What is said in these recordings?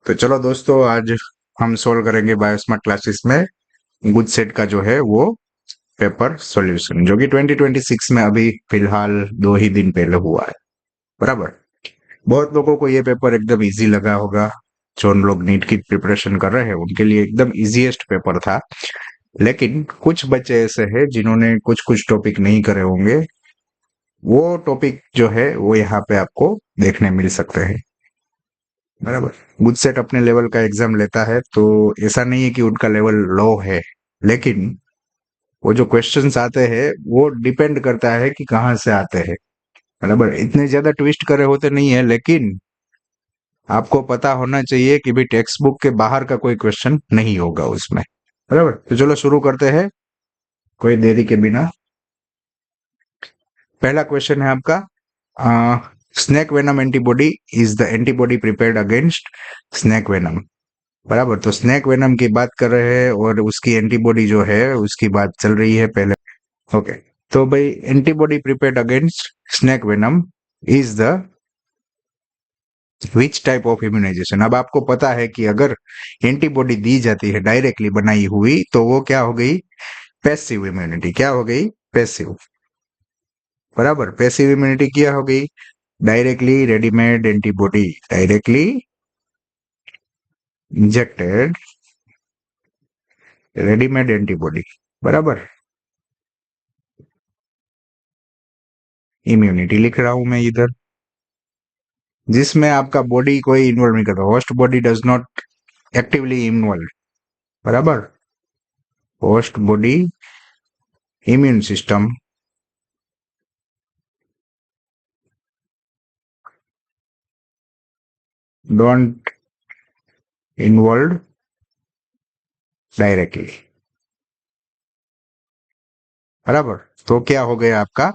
तो चलो दोस्तों, आज हम सोल्व करेंगे बायोस्मार्ट क्लासेस में गुड सेट का जो है वो पेपर सॉल्यूशन, जो कि 2026 में अभी फिलहाल 2 ही दिन पहले हुआ है। बराबर। बहुत लोगों को ये पेपर एकदम इजी लगा होगा। जो लोग नीट की प्रिपरेशन कर रहे हैं उनके लिए एकदम इजीएस्ट पेपर था। लेकिन कुछ बच्चे ऐसे हैं जिन्होंने कुछ कुछ टॉपिक नहीं करे होंगे। वो टॉपिक जो है वो यहाँ पे आपको देखने मिल सकते हैं। बराबर। गुड सेट अपने लेवल का एग्जाम लेता है, तो ऐसा नहीं है कि उनका लेवल लो है। लेकिन वो जो क्वेश्चंस आते हैं वो डिपेंड करता है कि कहाँ से आते हैं। बराबर। इतने ज्यादा ट्विस्ट करे होते नहीं है, लेकिन आपको पता होना चाहिए कि भी टेक्स्ट बुक के बाहर का कोई क्वेश्चन नहीं होगा उसमें। बराबर। तो चलो शुरू करते हैं कोई देरी के बिना। पहला क्वेश्चन है आपका, snake venom antibody is the antibody prepared against snake venom. बराबर। तो स्नेक वेनम की बात कर रहे हैं और उसकी एंटीबॉडी जो है उसकी बात चल रही है पहले। ओके। तो भाई, antibody prepared against snake venom is the which type of immunisation. अब आपको पता है कि अगर एंटीबॉडी दी जाती है डायरेक्टली बनाई हुई, तो वो क्या हो गई? Passive immunity. क्या हो गई? पैसिव। बराबर। पैसिव इम्यूनिटी क्या हो गई? Directly readymade antibody, directly injected readymade antibody. बराबर। इम्यूनिटी लिख रहा हूं मैं इधर, जिसमें आपका बॉडी कोई इन्वॉल्व नहीं करता। Host body does not actively involve. बराबर। Host body immune system don't involve directly. बराबर। तो क्या हो गया आपका?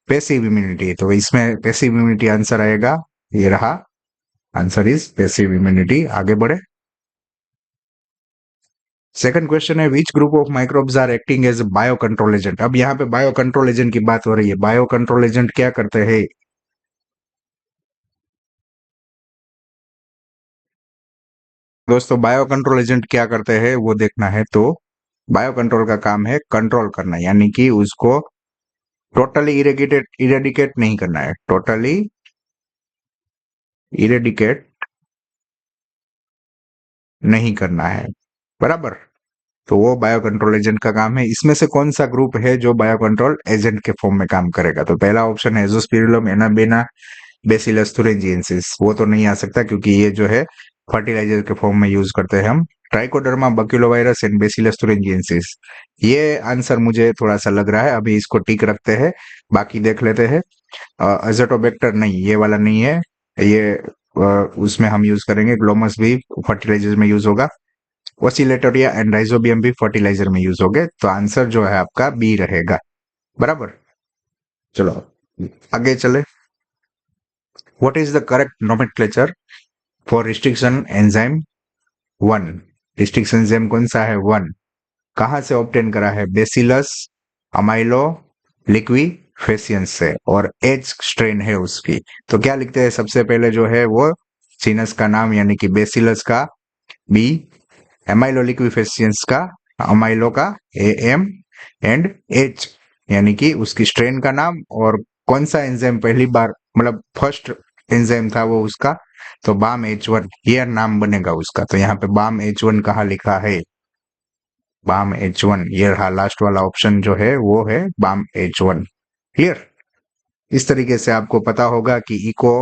Passive immunity. तो इसमें पैसिव इम्यूनिटी आंसर आएगा, ये रहा। Answer is passive immunity. आगे बढ़े। सेकंड क्वेश्चन है, which group of microbes are acting as bio control agent. अब यहाँ पे बायो कंट्रोल एजेंट की बात हो रही है। बायो कंट्रोल एजेंट क्या करते हैं? दोस्तों, बायो कंट्रोल एजेंट क्या करते हैं वो देखना है तो बायो कंट्रोल का काम है कंट्रोल करना, यानी कि उसको टोटली इरेडिकेट नहीं करना है। टोटली इरेडिकेट नहीं करना है। बराबर। तो वो बायो कंट्रोल एजेंट का काम है। इसमें से कौन सा ग्रुप है जो बायो कंट्रोल एजेंट के फॉर्म में काम करेगा? तो पहला ऑप्शन है एजोस्पिरिलम एनाबेना बेसिलस thuringiensis। वो तो नहीं आ सकता क्योंकि ये जो है फर्टिलाइजर के फॉर्म में यूज करते हैं हम। Trichoderma baculovirus and Bacillus thuringiensis। ये आंसर मुझे थोड़ा सा लग रहा है, अभी इसको टिक रखते हैं, बाकी देख लेते हैं। अजोटोबैक्टर नहीं, ये वाला नहीं है। ये उसमें हम यूज करेंगे। ग्लोमस भी फर्टिलाइजर में यूज होगा। ओसिलेटोरिया एंड राइजोबियम भी फर्टिलाइजर में यूज होंगे। तो आंसर जो है आपका बी रहेगा। बराबर। चलो आगे चले। What is the correct nomenclature for restriction enzyme 1? Restriction enzyme कौन सा है? 1। कहां से ऑब्टेन करा है? बेसिलस अमाइलो लिक्वी फेसियंस से, और एच स्ट्रेन है उसकी। तो क्या लिखते हैं सबसे पहले जो है वो जीनस का नाम, यानी कि बेसिलस का बी, एमाइलो लिक्विफेसियंस का अमाइलो का एम, एंड एच यानी कि उसकी स्ट्रेन का नाम, और कौन सा एंजाइम पहली बार, मतलब फर्स्ट एंजाइम था वो उसका, तो बाम H1 ये नाम बनेगा उसका। तो यहाँ पे बाम H1 कहाँ लिखा है? बाम H1 ये रहा। लास्ट वाला ऑप्शन जो है वो है बाम H1। क्लियर। इस तरीके से आपको पता होगा कि इको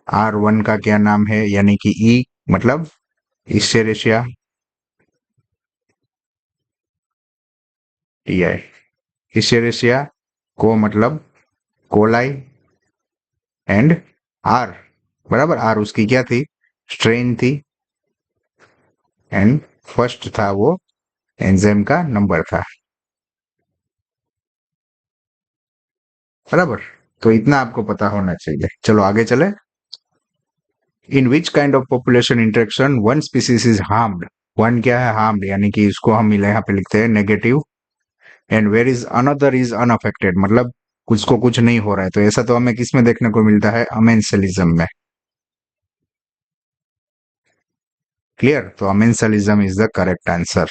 R1 का क्या नाम है, यानी कि ई मतलब इस्चेरेशिया टीआई। इस्चेरेशिया को मतलब कोलाई, एंड आर, बराबर। आर उसकी क्या थी? स्ट्रेन थी, एंड फर्स्ट था वो एंजाइम का नंबर था। बराबर। तो इतना आपको पता होना चाहिए। चलो आगे चले। In which kind of population interaction one species is harmed. One क्या है? हार्म्ड, यानी कि इसको हम यहाँ पे लिखते हैं negative. And where is another is unaffected, मतलब कुछ को कुछ नहीं हो रहा है। तो ऐसा तो हमें किस में देखने को मिलता है? अमेंसेलिज्म में। क्लियर? तो amensalism is the correct answer.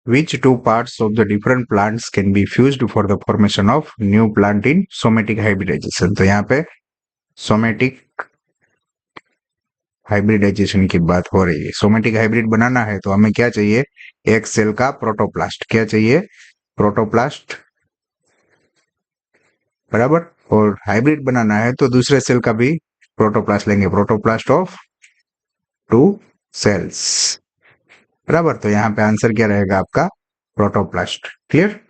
Which two parts of the different plants can be fused for the formation of new plant in somatic hybridization? तो यहाँ पे somatic हाइब्रिडाइजेशन की बात हो रही है. सोमेटिक हाइब्रिड बनाना है तो हमें क्या चाहिए? एक सेल का प्रोटोप्लास्ट. क्या चाहिए? प्रोटोप्लास्ट. बराबर. और हाइब्रिड बनाना है तो दूसरे सेल का भी प्रोटोप्लास्ट लेंगे. Protoplast of two cells. बराबर. तो यहाँ पे आंसर क्या रहेगा आपका? Protoplast. Clear?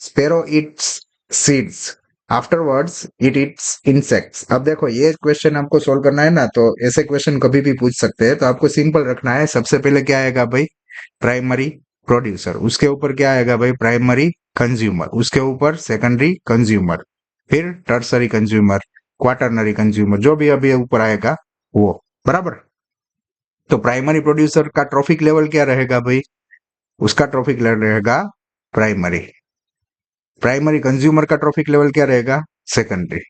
Sparrow eats seeds afterwards it eats insects. अब देखो ये क्वेश्चन आपको सोल्व करना है ना, तो ऐसे क्वेश्चन कभी भी पूछ सकते हैं. तो आपको सिंपल रखना है. सबसे पहले क्या आएगा भाई? Primary producer. उसके ऊपर क्या आएगा भाई? Primary consumer. उसके ऊपर सेकेंडरी कंज्यूमर, फिर टर्सरी कंज्यूमर, क्वाटरनरी कंज्यूमर, जो भी अभी ऊपर आएगा वो. बराबर. तो प्राइमरी प्रोड्यूसर का ट्रॉफिक लेवल क्या रहेगा भाई? उसका ट्रॉफिक लेवल रहेगा प्राइमरी. प्राइमरी कंज्यूमर का ट्रॉफिक लेवल क्या रहेगा? सेकेंडरी.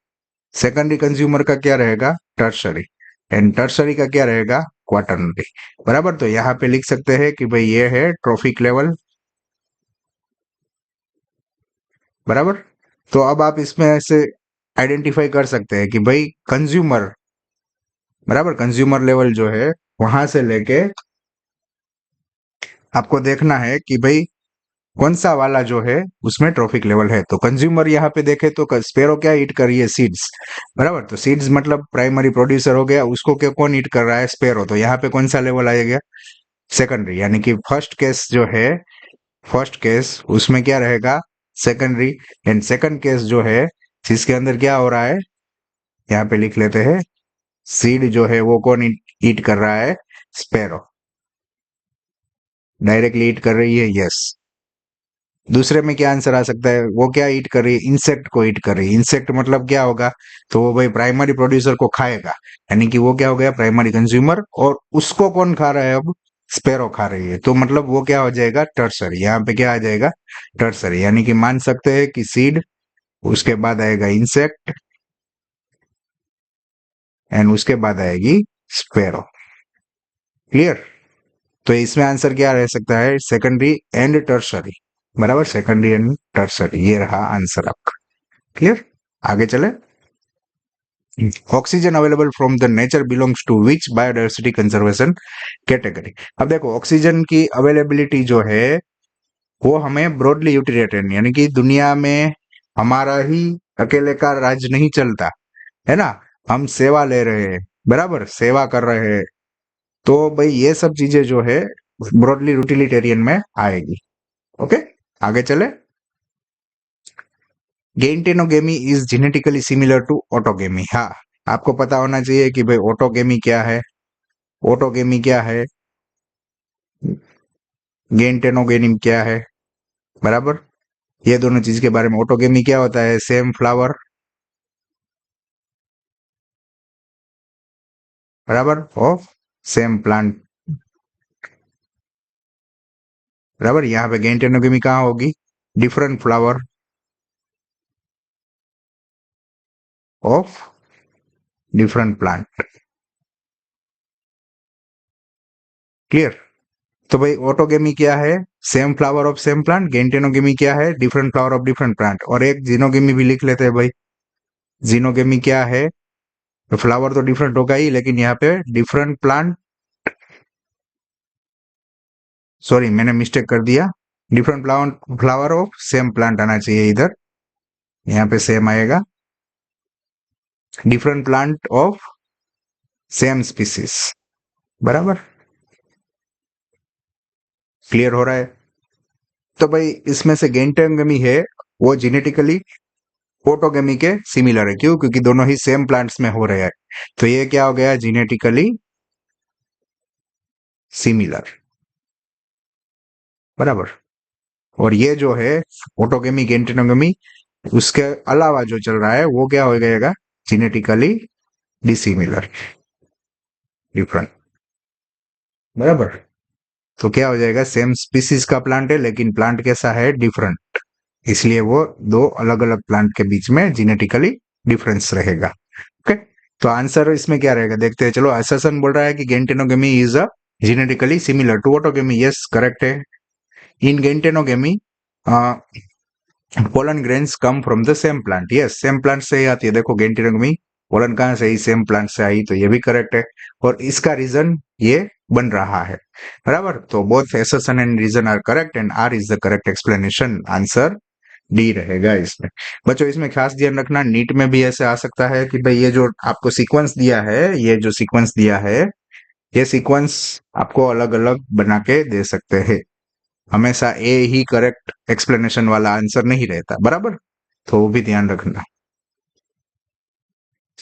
सेकेंडरी कंज्यूमर का क्या रहेगा? टर्सरी. एंड टर्सरी का क्या रहेगा? क्वाटरनरी. बराबर. तो यहाँ पे लिख सकते हैं कि भाई ये है ट्रॉफिक लेवल. बराबर. तो अब आप इसमें ऐसे आइडेंटिफाई कर सकते हैं कि भाई कंज्यूमर, बराबर, कंज्यूमर लेवल जो है वहां से लेके आपको देखना है कि भाई कौन सा वाला जो है उसमें ट्रॉफिक लेवल है. तो कंज्यूमर यहाँ पे देखे तो स्पेरो क्या ईट कर रही है? सीड्स. बराबर. तो सीड्स मतलब प्राइमरी प्रोड्यूसर हो गया. उसको क्या कौन ईट कर रहा है? स्पेरो. तो यहाँ पे कौन सा लेवल आएगा? सेकेंडरी. यानी कि फर्स्ट केस जो है, फर्स्ट केस उसमें क्या रहेगा? सेकेंडरी. एंड सेकंड केस जो है जिसके अंदर क्या हो रहा है, यहाँ पे लिख लेते हैं. सीड जो है वो कौन ईट कर रहा है? स्पेरो. डायरेक्टली ईट कर रही है. यस. दूसरे में क्या आंसर आ सकता है? वो क्या ईट कर रही है? इंसेक्ट को ईट कर रही है. इंसेक्ट मतलब क्या होगा? तो वो भाई प्राइमरी प्रोड्यूसर को खाएगा. यानी कि वो क्या हो गया? Primary consumer. और उसको कौन खा रहा है अब? स्पेरो खा रही है. तो मतलब वो क्या हो जाएगा? टर्सरी. यहाँ पे क्या आ जाएगा? टर्सरी. यानी कि मान सकते हैं कि सीड, उसके बाद आएगा इंसेक्ट, एंड उसके बाद आएगी स्पेरो. क्लियर? तो इसमें आंसर क्या रह सकता है? Secondary and tertiary. बराबर. Secondary and tertiary. ये रहा आंसर आपका. क्लियर? आगे चले. Oxygen available from the nature belongs to which biodiversity conservation category? अब देखो ऑक्सीजन की अवेलेबिलिटी जो है वो हमें ब्रॉडली यूटिलिटेरियन, यानी कि दुनिया में हमारा ही अकेले का राज नहीं चलता है ना. हम सेवा ले रहे हैं. बराबर. सेवा कर रहे हैं. तो भाई ये सब चीजें जो है ब्रॉडली यूटिलिटेरियन में आएगी. ओके. आगे चले. Geitonogamy is genetically similar to autogamy. हाँ, आपको पता होना चाहिए कि भाई ऑटोगेमी क्या है, ऑटोगेमी क्या है, गेंटेनोगेमी क्या है. बराबर. ये दोनों चीज के बारे में. ऑटोगेमी क्या होता है? Same flower. बराबर. Of same plant. बराबर. यहाँ पे गेंटेनोगेमी कहाँ होगी? Different flower of different plant. Clear? तो भाई ऑटोगेमी क्या है? Same flower of same plant. Geitonogamy क्या है? Different flower of different plant. और एक जीनोगेमी भी लिख लेते हैं भाई. जीनोगेमी क्या है? तो फ्लावर तो डिफरेंट होगा ही, लेकिन यहाँ पे डिफरेंट प्लांट, सॉरी मैंने मिस्टेक कर दिया. Different plant, flower of same plant आना चाहिए इधर. यहाँ पे सेम आएगा. Different plant of same species. बराबर. क्लियर हो रहा है? तो भाई इसमें से गेंटेनोगेमी है वो जेनेटिकली ऑटोगेमी के सिमिलर है. क्यों? क्योंकि दोनों ही सेम प्लांट्स में हो रहे हैं. तो ये क्या हो गया? Genetically similar. बराबर. और ये जो है ऑटोगेमी गेंटेनोगेमी, उसके अलावा जो चल रहा है वो क्या हो जाएगा? Genetically dissimilar, different. बराबर. तो क्या हो जाएगा? सेम स्पीसीज का प्लांट है लेकिन प्लांट कैसा है? डिफरेंट. इसलिए वो दो अलग अलग प्लांट के बीच में जेनेटिकली डिफरेंस रहेगा. ओके. तो आंसर इसमें क्या रहेगा देखते हैं। चलो, असर्शन बोल रहा है कि geitonogamy is a genetically similar to autogamy. Yes, correct है। In geitonogamy pollen grains come from the same plant. Yes, same plant से ही आती है। देखो, गेंटेनोगेमी पोलन कहाँ से आई? सेम प्लांट से आई, तो ये भी करेक्ट है। और इसका रीजन ये बन रहा है, बराबर। तो both assertion and reason are correct and R is the correct explanation. Answer D रहेगा इसमें। बच्चों, इसमें खास ध्यान रखना, नीट में भी ऐसे आ सकता है कि भाई ये जो आपको सीक्वेंस दिया है, ये जो सीक्वेंस दिया है, ये सीक्वेंस आपको अलग अलग बना के दे सकते हैं। हमेशा ए ही करेक्ट एक्सप्लेनेशन वाला आंसर नहीं रहता, बराबर। तो वो भी ध्यान रखना।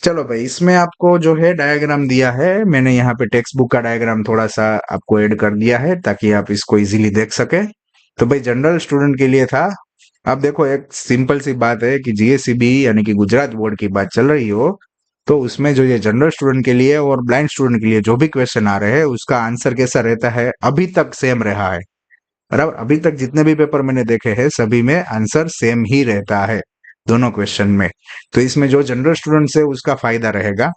चलो भाई, इसमें आपको जो है डायग्राम दिया है, मैंने यहाँ पे टेक्स्ट बुक का डायग्राम थोड़ा सा आपको ऐड कर दिया है ताकि आप इसको इजीली देख सके। तो भाई जनरल स्टूडेंट के लिए था। अब देखो, एक सिंपल सी बात है कि जीएससीबी यानी कि गुजरात बोर्ड की बात चल रही हो, तो उसमें जो ये जनरल स्टूडेंट के लिए और ब्लाइंड स्टूडेंट के लिए जो भी क्वेश्चन आ रहे हैं, उसका आंसर कैसा रहता है, अभी तक सेम रहा है, बराबर। अभी तक जितने भी पेपर मैंने देखे हैं, सभी में आंसर सेम ही रहता है, दोनों क्वेश्चन में। तो इसमें जो जनरल स्टूडेंट है उसका फायदा रहेगा।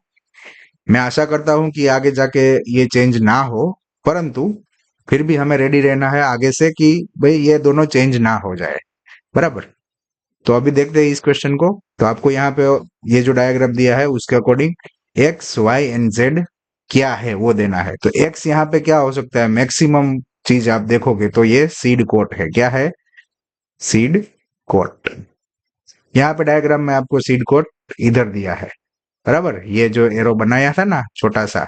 मैं आशा करता हूं कि आगे जाके ये चेंज ना हो, परंतु फिर भी हमें रेडी रहना है आगे से कि भाई ये दोनों चेंज ना हो जाए, बराबर। तो अभी देखते हैं इस क्वेश्चन को। तो आपको यहाँ पे ये जो डायग्राम दिया है उसके according X Y and Z क्या है वो देना है। तो एक्स यहाँ पे क्या हो सकता है, मैक्सिमम चीज आप देखोगे तो ये सीड कोट है। क्या है? Seed coat. यहाँ पे डायग्राम में आपको सीड कोट इधर दिया है, बराबर। ये जो एरो बनाया था ना छोटा सा,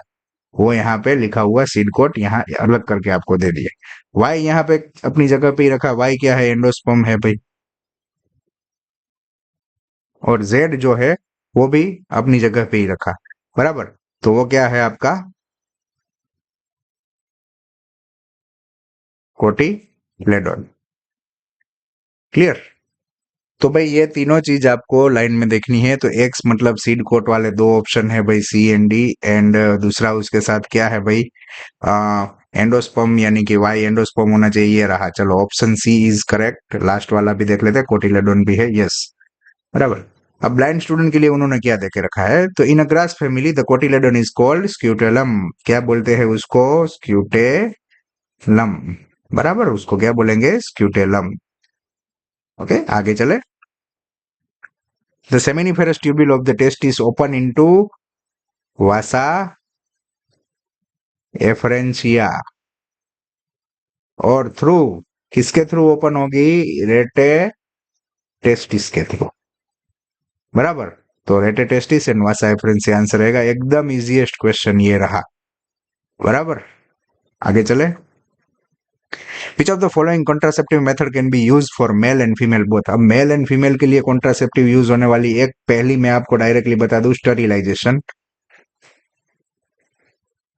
वो यहाँ पे लिखा हुआ सीड कोट यहाँ अलग करके आपको दे दिया। वाई यहाँ पे अपनी जगह पे ही रखा। वाई क्या है? एंडोस्पर्म है भाई। और जेड जो है वो भी अपनी जगह पे ही रखा, बराबर। तो वो क्या है आपका? कोटिलेडोन। क्लियर? तो भाई ये तीनों चीज आपको लाइन में देखनी है। तो एक्स मतलब सीड कोट वाले दो ऑप्शन है भाई, सी एंड डी। एंड दूसरा उसके साथ क्या है भाई? एंडोस्पर्म यानी कि वाई एंडोस्पर्म होना चाहिए, ये रहा। चलो, option C is correct. Last वाला भी देख लेते हैं, कोटिलेडोन भी है। यस, बराबर। अब ब्लाइंड स्टूडेंट के लिए उन्होंने क्या देके रखा है? तो in a grass family the cotyledon is called scutellum. क्या बोलते हैं उसको? स्क्यूटेलम, बराबर। उसको क्या बोलेंगे? स्क्यूटेलम। ओके, आगे चले। The seminiferous tubule of the test is open into vasa efferentia और थ्रू, किसके थ्रू ओपन होगी? रेटे टेस्टिस के थ्रू, बराबर। तो rete testis and vasa efferentia answer रहेगा। एकदम इजीएस्ट क्वेश्चन ये रहा, बराबर। आगे चले। Which of the following contraceptive method can be use for male and female both. अब मेल एंड फीमेल के लिए कॉन्ट्रासेप्टिव यूज होने वाली एक पहली मैं आपको डायरेक्टली बता दूं, स्टरिलाइजेशन।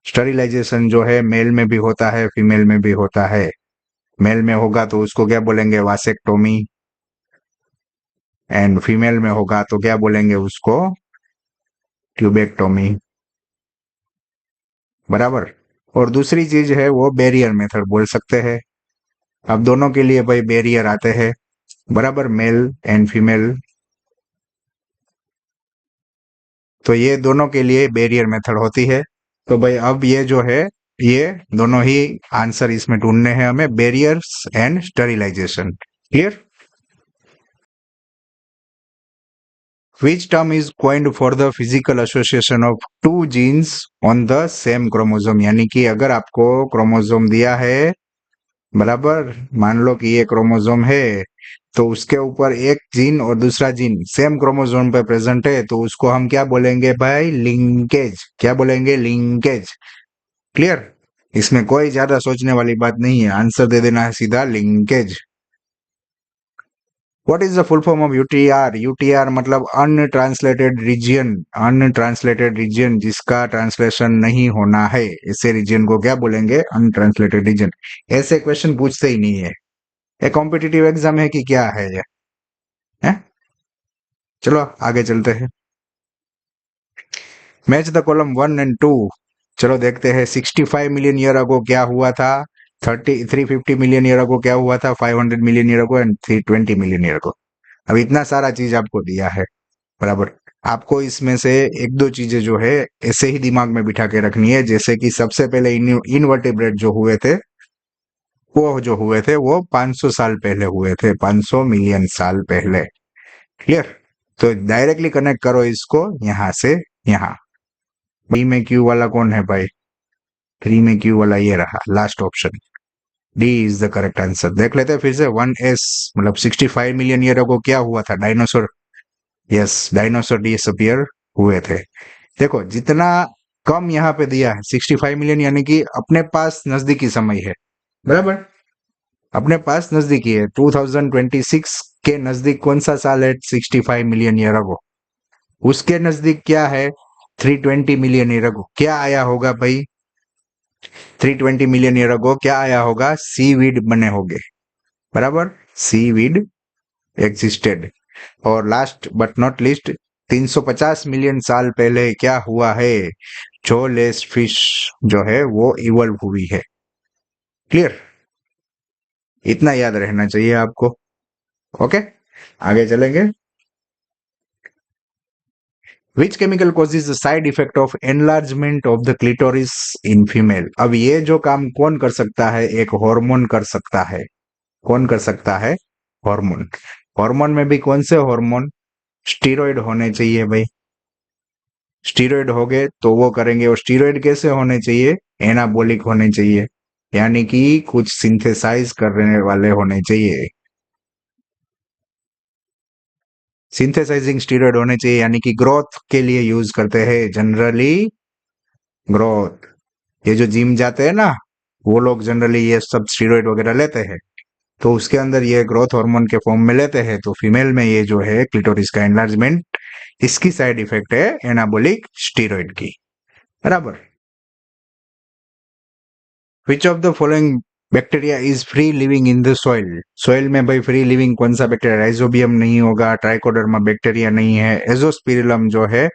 स्टरिलाइजेशन जो है मेल में भी होता है, फीमेल में भी होता है। मेल में होगा तो उसको क्या बोलेंगे? वासेक्टोमी। एंड फीमेल में होगा तो क्या बोलेंगे उसको? ट्यूबेक्टोमी, बराबर। और दूसरी चीज है वो बैरियर मेथड बोल सकते हैं। अब दोनों के लिए भाई बैरियर आते हैं, बराबर, मेल एंड फीमेल। तो ये दोनों के लिए बैरियर मेथड होती है। तो भाई अब ये जो है, ये दोनों ही आंसर इसमें ढूंढने हैं हमें, barriers and sterilisation. Clear? Which term is coined for the physical association of two genes on the same chromosome? यानी कि अगर आपको क्रोमोसोम दिया है, बराबर, मान लो कि ये क्रोमोसोम है, तो उसके ऊपर एक जीन और दूसरा जीन सेम क्रोमोसोम पे प्रेजेंट है, तो उसको हम क्या बोलेंगे भाई? लिंकेज। क्या बोलेंगे? लिंकेज। क्लियर? इसमें कोई ज्यादा सोचने वाली बात नहीं है, आंसर दे देना है सीधा, linkage. What is the full form of UTR? UTR मतलब अनट्रांसलेटेड रीजन। अनट्रांसलेटेड रीजन जिसका ट्रांसलेशन नहीं होना है, ऐसे रीजन को क्या बोलेंगे? Untranslated region. ऐसे क्वेश्चन पूछते ही नहीं है, एक कॉम्पिटिटिव एग्जाम है कि क्या है ये, है? चलो आगे चलते हैं। मैच द कॉलम 1 और 2। चलो देखते हैं। 65 मिलियन ईयर अगो क्या हुआ था? 350 मिलियन ईयर अगो क्या हुआ था? 500 million year ago and 320 million year ago. अब इतना सारा चीज आपको दिया है, बराबर। आपको इसमें से एक दो चीजें जो है ऐसे ही दिमाग में बिठा के रखनी है, जैसे कि सबसे पहले इनवर्टेब्रेट जो हुए थे, वो 500 साल पहले हुए थे, 500 मिलियन साल पहले। क्लियर? तो डायरेक्टली कनेक्ट करो इसको यहां से यहाँ। बी में क्यू वाला कौन है भाई? 3 में क्यू वाला ये रहा, last option. D is the correct answer. देख लेते हैं फिर से। 1s मतलब 65 मिलियन ईयर अगो क्या हुआ था? डायनासोर। यस, डायनासोर डिसअपियर हुए थे। देखो जितना कम यहाँ पे दिया है 65 मिलियन, यानी कि अपने पास नजदीकी समय है, बराबर? अपने पास नजदीकी है। 2026 के नजदीक कौन सा साल है? 65 मिलियन ईयर अगो। उसके नजदीक क्या है? 320 मिलियन ईयर अगो। क्या आया होगा भाई? 320 मिलियन ईयर अगो क्या आया होगा? सीवीड बने होंगे, बराबर? Seaweed existed. और last but not least, 350 million साल पहले क्या हुआ है? जोलेस फिश जो है वो इवॉल्व हुई है। क्लियर? इतना याद रहना चाहिए आपको। ओके, आगे चलेंगे। Which chemical causes the side effect of enlargement of the clitoris in female? अब ये जो काम कौन कर सकता है? एक हार्मोन कर सकता है। कौन कर सकता है? हार्मोन। हार्मोन में भी कौन से हार्मोन? स्टीरॉयड होने चाहिए भाई। स्टीरॉयड हो गए तो वो करेंगे। और स्टीरॉयड कैसे होने चाहिए? एनाबॉलिक होने चाहिए, यानी कि कुछ सिंथेसाइज करने वाले होने चाहिए। सिंथेसाइजिंग स्टीरॉयड होने चाहिए, यानी कि ग्रोथ के लिए यूज करते हैं जनरली। ग्रोथ, ये जो जिम जाते हैं ना, वो लोग जनरली ये सब स्टीरॉयड वगैरह लेते हैं, तो उसके अंदर ये ग्रोथ हार्मोन के फॉर्म में लेते हैं। तो फीमेल में ये जो है क्लिटोरिस का एनलार्जमेंट, इसकी साइड इफेक्ट है एनाबॉलिक स्टीरॉयड की, बराबर? विच of the following bacteria is free living in the soil? Soil में भाई फ्री लिविंग कौन सा बैक्टीरिया? राइजोबियम नहीं होगा, ट्राइकोडर्मा बैक्टीरिया नहीं है, एजोस्पिरिलम जो है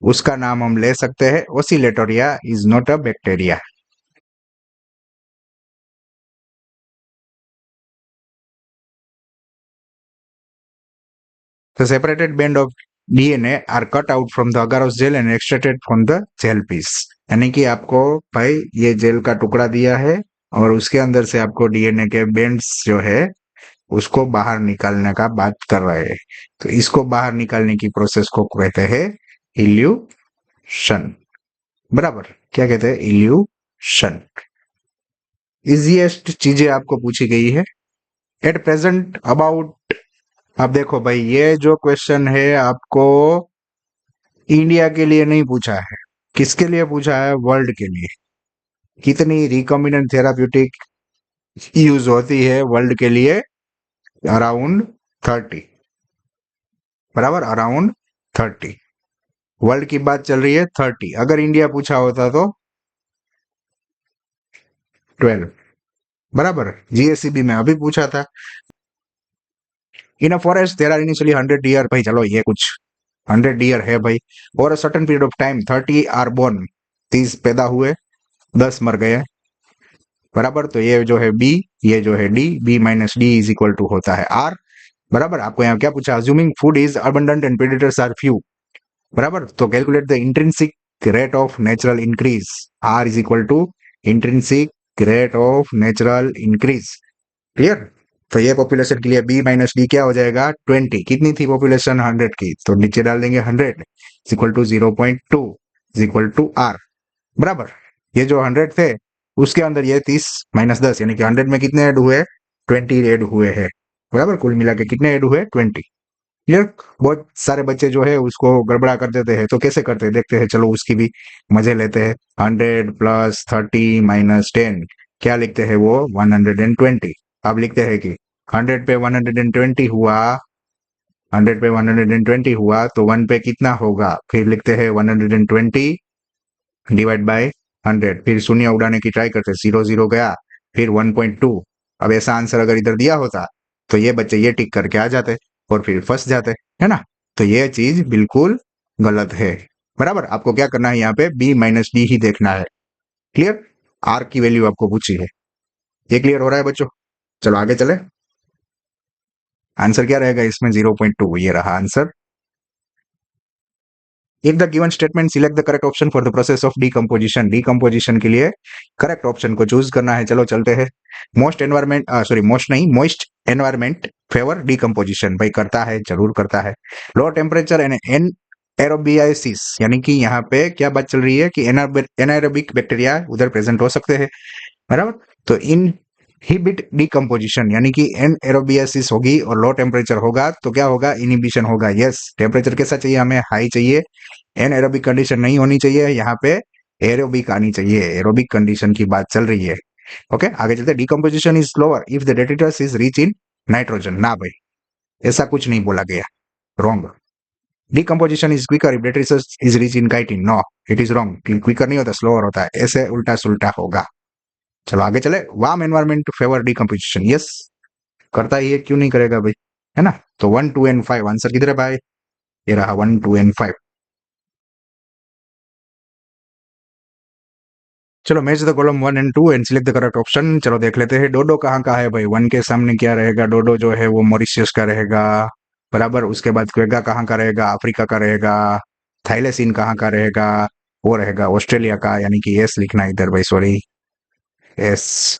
उसका नाम हम ले सकते हैं, Oscillatoria is not a bacteria. The separated band of DNA are cut out from the agarose gel and extracted from the gel piece. यानी कि आपको भाई ये जेल का टुकड़ा दिया है और उसके अंदर से आपको डीएनए के बेंड्स जो है उसको बाहर निकालने का बात कर रहे हैं। तो इसको बाहर निकालने की प्रोसेस को कहते हैं इल्यूशन, बराबर? क्या कहते हैं? इल्यूशन। इजिएस्ट चीजें आपको पूछी गई है एट प्रेजेंट अबाउट। अब देखो भाई, ये जो क्वेश्चन है आपको इंडिया के लिए नहीं पूछा है। किसके लिए पूछा है? वर्ल्ड के लिए। कितनी रिकॉम्बिनेंट थेराप्यूटिक यूज होती है वर्ल्ड के लिए? अराउंड 30, बराबर? अराउंड 30। वर्ल्ड की बात चल रही है, 30। अगर इंडिया पूछा होता तो 12, बराबर? जीएससीबी में अभी पूछा था। In a forest there are initially 100 deer. भाई चलो ये कुछ 100 डियर है भाई। और a certain period of time 30 are born, 30 पैदा हुए, 10 मर गए, बराबर? तो ये जो है बी, ये जो है D, B minus D is equal to होता है आर, बराबर? आपको यहाँ क्या पूछा? Assuming food is abundant and predators are few, बराबर? तो calculate the intrinsic rate of natural increase. R is equal to intrinsic rate of natural increase. Clear? तो ये पॉपुलेशन के लिए बी माइनस डी क्या हो जाएगा? 20। कितनी थी पॉपुलेशन? 100 की, तो नीचे डाल देंगे 100 equal to 0.2 equal to R, बराबर? ये जो 100 थे उसके अंदर ये 30 माइनस 10, यानी कि 100 में कितने ऐड हुए? 20 ऐड हुए हैं, बराबर? कुल मिला के कितने ऐड हुए? 20। क्लियर? बहुत सारे बच्चे जो है उसको गड़बड़ा कर देते हैं, तो कैसे करते हैं देखते हैं, चलो उसकी भी मजे लेते हैं। 100 प्लस 30 माइनस 10 क्या लिखते हैं वो? 120। अब लिखते हैं कि 100 पे 120 हुआ, 100 पे 120 हुआ तो 1 पे कितना होगा? फिर लिखते हैं 120 डिवाइड बाय 100, फिर शून्य उड़ाने की ट्राई करते, 0 0 गया, फिर 1.2। अब ऐसा आंसर अगर इधर दिया होता तो ये बच्चे ये टिक करके आ जाते और फिर फंस जाते, है ना? तो ये चीज बिल्कुल गलत है, बराबर? आपको क्या करना है? यहाँ पे बी माइनस डी ही देखना है। क्लियर? आर की वैल्यू आपको पूछी है। ये क्लियर हो रहा है बच्चों? चलो आगे चले। आंसर क्या रहेगा इसमें? 0.2 ये रहा answer. If the given statement select the correct option for the process of decomposition, decomposition के लिए करेक्ट ऑप्शन को चूज करना है। चलो चलते हैं। मोस्ट एनवायरमेंट सॉरी मोस्ट नहीं मोइस्ट एनवायरमेंट फेवर डीकम्पोजिशन, भाई करता है, जरूर करता है। लो टेम्परेचर एंड एरोबियासिस, यानी कि यहाँ पे क्या बात चल रही है कि एनारोबिक बैक्टीरिया उधर प्रेजेंट हो सकते हैं, बराबर। तो इन हिबिट डीकम्पोजिशन, यानी कि एन एरोबियासिस होगी और लो टेम्परेचर होगा तो क्या होगा, इनिबिशन होगा। यस, टेम्परेचर कैसा चाहिए हमें, हाई चाहिए। एन एरोबिक कंडीशन नहीं होनी चाहिए, यहाँ पे एरोबिक आनी चाहिए, एरोबिक कंडीशन की बात चल रही है। ओके, आगे चलते। Decomposition is slower if the detritus is rich in nitrogen, ना भाई, ऐसा कुछ नहीं बोला गया, wrong. Decomposition is quicker if detritus is rich in chitin, no, it is wrong. Quicker नहीं होता, स्लोअर होता है, ऐसे उल्टा सुल्टा होगा। चलो आगे चले। Warm environment to favour decomposition, yes करता ही है, क्यों नहीं करेगा भाई, है ना। तो 1 2 एंड 5 आंसर किधर है भाई, ये रहा 1 2 एंड 5। चलो match the column 1 and 2 and select the correct option. चलो देख लेते हैं डोडो कहाँ का है भाई। 1 के सामने क्या रहेगा, डोडो जो है वो मॉरिशियस का रहेगा, बराबर। उसके बाद क्वेगा कहाँ का रहेगा, अफ्रीका का रहेगा। थाइलेसीन कहाँ का रहेगा, वो रहेगा ऑस्ट्रेलिया का, यानी कि एस लिखना इधर भाई, सॉरी एस।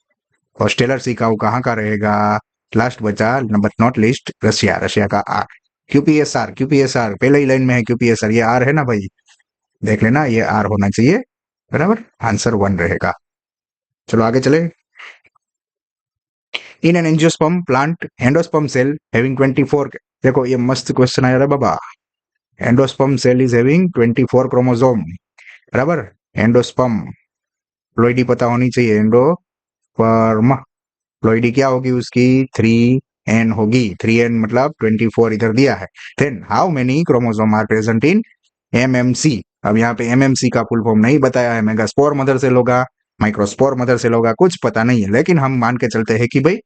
ऑस्ट्रेलर सिकाऊ कहाँ का रहेगा, लास्ट बचा but not list Russia, Russia का आर। क्यूपीएसआर, क्यूपीएसआर पहले ही लाइन में है, क्यूपीएसआर ये आर है ना भाई, देख लेना ये आर होना चाहिए, बराबर। आंसर 1 रहेगा। चलो आगे चले। In an angiosperm plant endosperm cell having 24, देखो ये मस्त क्वेश्चन आया था बाबा। Endosperm cell is having 24 chromosome, बराबर। एंडोस्पर्म प्लोइडी पता होनी चाहिए, एंडोस्पर्म प्लोइडी क्या होगी उसकी, 3n होगी। 3n मतलब 24 इधर दिया है। Then how many chromosome are present in MMC, अब यहाँ पे एमएमसी का फुल फॉर्म नहीं बताया है। मेगास्पोर मदर सेल होगा, माइक्रोस्पोर मदर सेल होगा, कुछ पता नहीं है, लेकिन हम मान के चलते हैं कि भाई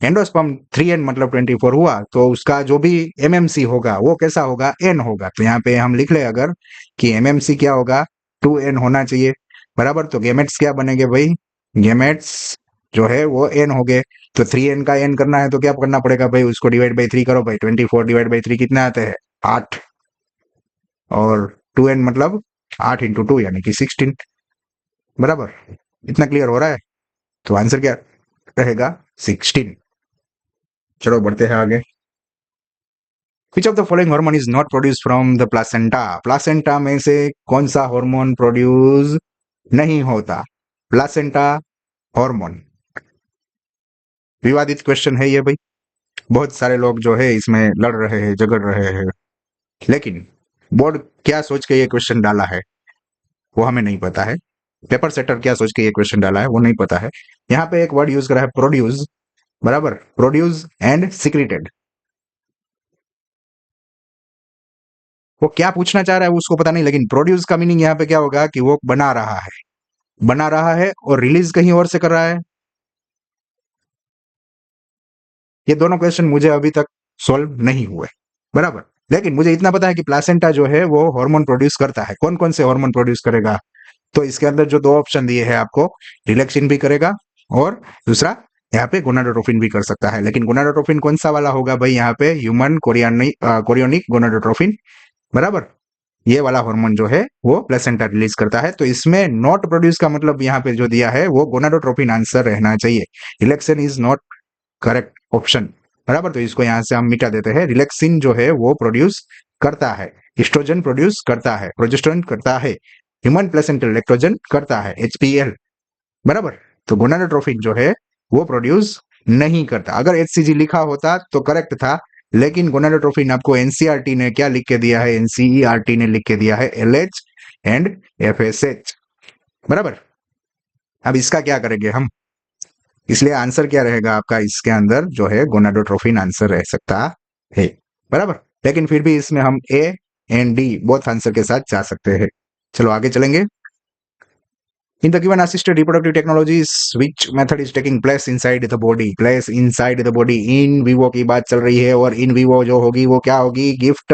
एंडोस्पर्म 3n मतलब 24 हुआ, तो उसका जो भी एमएमसी होगा वो कैसा होगा, n होगा। तो यहाँ पे हम लिख ले अगर कि एमएमसी क्या होगा, 2n होना चाहिए, बराबर। तो गेमेट्स क्या बनेंगे भाई, गेमेट्स जो है वो n हो गए। तो 3n का n करना है तो क्या करना पड़ेगा भाई, उसको डिवाइड बाई 3 करो भाई। 24 डिवाइड बाई 3 कितना आते हैं, 8, और 2n मतलब 8 इंटू 2 यानी कि 16, बराबर। इतना क्लियर हो रहा है, तो आंसर क्या रहेगा, 16। चलो बढ़ते हैं आगे। विच of the following hormone is not produce from the placenta, placenta में से कौन सा हार्मोन प्रोड्यूस नहीं होता, प्लासेंटा हार्मोन। विवादित क्वेश्चन है ये भाई, बहुत सारे लोग जो है इसमें लड़ रहे हैं, झगड़ रहे हैं, लेकिन बोर्ड क्या सोच के ये क्वेश्चन डाला है वो हमें नहीं पता है। पेपर सेटर क्या सोच के ये क्वेश्चन डाला है वो नहीं पता है। यहाँ पे एक वर्ड यूज करा है प्रोड्यूस, बराबर, प्रोड्यूस एंड सिक्रेटेड। वो क्या पूछना चाह रहा है उसको पता नहीं, लेकिन प्रोड्यूस का मीनिंग यहाँ पे क्या होगा कि वो बना रहा है, बना रहा है और रिलीज कहीं और से कर रहा है। ये दोनों क्वेश्चन मुझे अभी तक सॉल्व नहीं हुए, बराबर। लेकिन मुझे इतना पता है कि प्लासेंटा जो है वो हार्मोन प्रोड्यूस करता है। कौन कौन से हार्मोन प्रोड्यूस करेगा, तो इसके अंदर जो दो ऑप्शन दिए हैं आपको, रिलैक्सिन भी करेगा और दूसरा यहाँ पे गोनाडोट्रोपिन भी कर सकता है। लेकिन गोनाडोट्रोपिन कौन सा वाला होगा भाई, यहाँ पे ह्यूमन कोरियोनिक गोनाडोट्रोपिन, बराबर। ये वाला हार्मोन जो है वो प्लेसेंटा रिलीज करता है। तो इसमें नॉट प्रोड्यूस का मतलब यहाँ पे जो दिया है वो गोनाडोट्रोपिन आंसर रहना चाहिए। Relaxin is not correct option, बराबर। तो इसको यहाँ से हम मिटा देते हैं। रिलैक्सिन जो है वो प्रोड्यूस करता है, एस्ट्रोजन प्रोड्यूस करता है, प्रोजेस्टेरोन करता है, ह्यूमन प्लेसेंटल इलेक्ट्रोजन करता है, एचपीएल, बराबर। तो गोनाडोट्रोपिन जो है वो प्रोड्यूस नहीं करता। अगर एचसीजी लिखा होता तो करेक्ट था, लेकिन गोनाडोट्रोपिन आपको एनसीईआरटी ने क्या लिख के दिया है, एनसीईआरटी ने लिख के दिया है एलएच एंड एफएसएच, बराबर। अब इसका क्या करेंगे हम, इसलिए आंसर क्या रहेगा आपका, इसके अंदर जो है गोनाडोट्रोपिन आंसर रह सकता है, बराबर। लेकिन फिर भी इसमें हम A and D both answer के साथ जा सकते हैं। चलो आगे चलेंगे। In the given assisted reproductive technologies, which method is taking place inside the body? Place inside the body, in vivo की बात चल रही है, और in vivo जो होगी वो क्या होगी, गिफ्ट।